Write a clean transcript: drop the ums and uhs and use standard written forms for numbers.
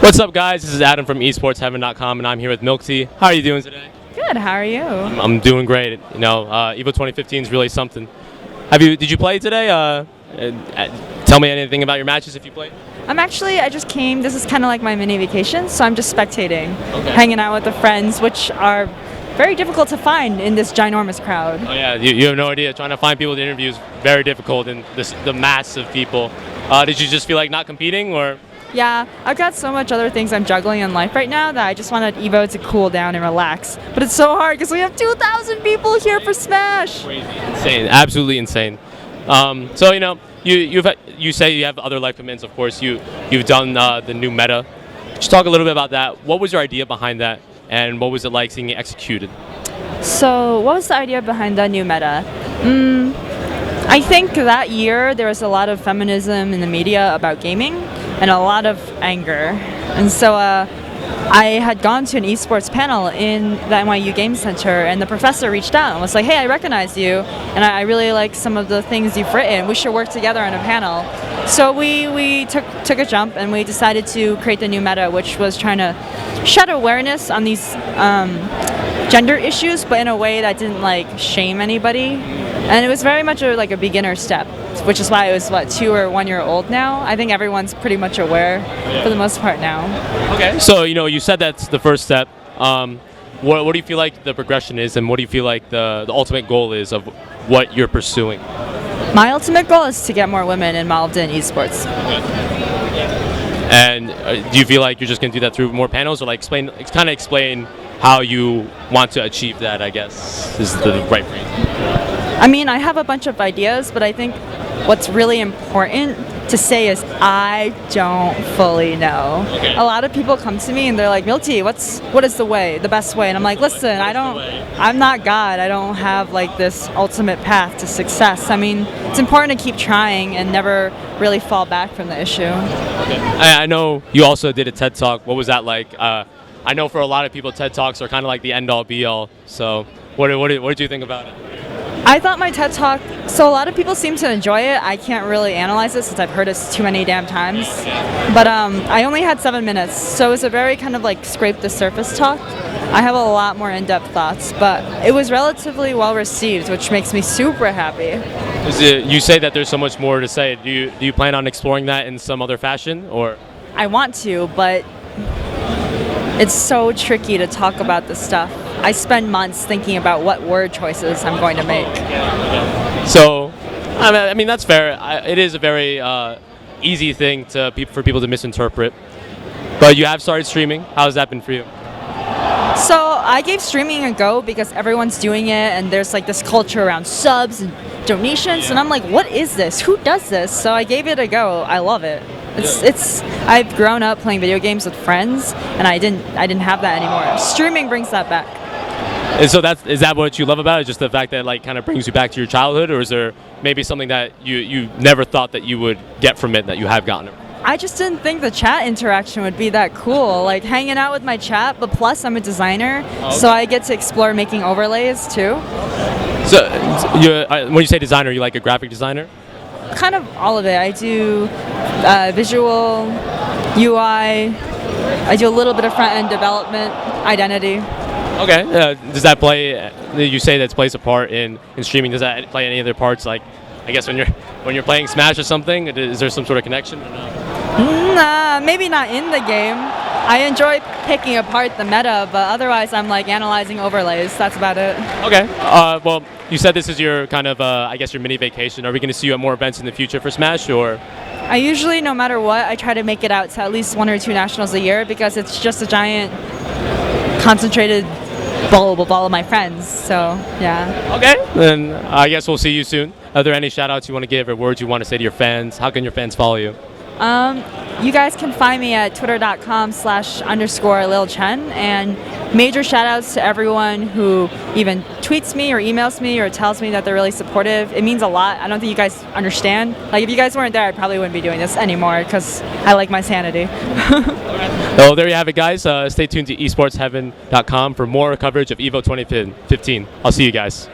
What's up, guys? This is Adam from eSportsHeaven.com, and I'm here with Milktea. How are you doing today? Good. How are you? I'm doing great. You know, EVO 2015 is really something. Did you play today? Tell me anything about your matches if you played. I just came. This is kind of like my mini vacation, so I'm just spectating, Okay. hanging out with the friends, which are very difficult to find in this ginormous crowd. Oh yeah, you have no idea. Trying to find people to interview is very difficult in the mass of people. Did you just feel like not competing, or? Yeah, I've got so much other things I'm juggling in life right now that I just wanted EVO to cool down and relax. But it's so hard because we have 2,000 people here for Smash. Crazy, insane, absolutely insane. So you say you have other life commitments. Of course, you've done the new meta. Could you talk a little bit about that? What was your idea behind that, and what was it like seeing it executed? So what was the idea behind the new meta? I think that year there was a lot of feminism in the media about gaming and a lot of anger. And so I had gone to an eSports panel in the NYU Game Center, and the professor reached out and was like, hey, I recognize you, and I really like some of the things you've written. We should work together on a panel. So we took a jump, and we decided to create the new meta, which was trying to shed awareness on these gender issues, but in a way that didn't like shame anybody. And it was very much a beginner step, which is why it was 2 or 1 year old now. I think everyone's pretty much aware for the most part now. Okay. So you said that's the first step. What do you feel like the progression is, and what do you feel like the ultimate goal is of what you're pursuing? My ultimate goal is to get more women involved in esports. And do you feel like you're just going to do that through more panels, or explain how you want to achieve that, I guess, is the right phrase? I mean, I have a bunch of ideas, but I think what's really important to say is I don't fully know. Okay. A lot of people come to me and they're like, Milktea, what is the best way? And I'm like, listen, I'm not God. I don't have this ultimate path to success. I mean, it's important to keep trying and never really fall back from the issue. Okay. I know you also did a TED Talk. What was that like? I know for a lot of people, TED Talks are kind of like the end-all, be-all. So what did you think about it? I thought my TED Talk, so a lot of people seem to enjoy it. I can't really analyze it since I've heard it too many damn times. But I only had 7 minutes, so it was a very kind of scrape the surface talk. I have a lot more in-depth thoughts, but it was relatively well received, which makes me super happy. You say that there's so much more to say. Do you plan on exploring that in some other fashion, or? I want to, but it's so tricky to talk about this stuff. I spend months thinking about what word choices I'm going to make. So, I mean that's fair. It is a very easy thing for people to misinterpret. But you have started streaming. How has that been for you? So I gave streaming a go because everyone's doing it, and there's this culture around subs and donations, and I'm like, what is this? Who does this? So I gave it a go. I love it. I've grown up playing video games with friends, and I didn't have that anymore. Streaming brings that back. And so is that what you love about it? Just the fact that kind of brings you back to your childhood, or is there maybe something that you never thought that you would get from it that you have gotten? I just didn't think the chat interaction would be that cool, hanging out with my chat, but plus I'm a designer, so I get to explore making overlays too. So when you say designer, you like a graphic designer? Kind of all of it. I do visual, UI, I do a little bit of front-end development, identity. Okay. Does that play? You say that plays a part in streaming. Does that play any other parts? I guess when you're playing Smash or something, is there some sort of connection or no? Nah, maybe not in the game. I enjoy picking apart the meta, but otherwise I'm analyzing overlays. That's about it. Okay. Well, you said this is your kind of, I guess, your mini vacation. Are we going to see you at more events in the future for Smash, or? I usually, no matter what, I try to make it out to at least 1 or 2 nationals a year because it's just a giant, concentrated ball of my friends. So, yeah. Okay. Then I guess we'll see you soon. Are there any shout-outs you want to give or words you want to say to your fans? How can your fans follow you? You guys can find me at twitter.com/_LilChen, and major shout outs to everyone who even tweets me or emails me or tells me that they're really supportive. It means a lot. I don't think you guys understand. If you guys weren't there, I probably wouldn't be doing this anymore because I like my sanity. Well, there you have it, guys. Stay tuned to eSportsHeaven.com for more coverage of EVO 2015. I'll see you guys.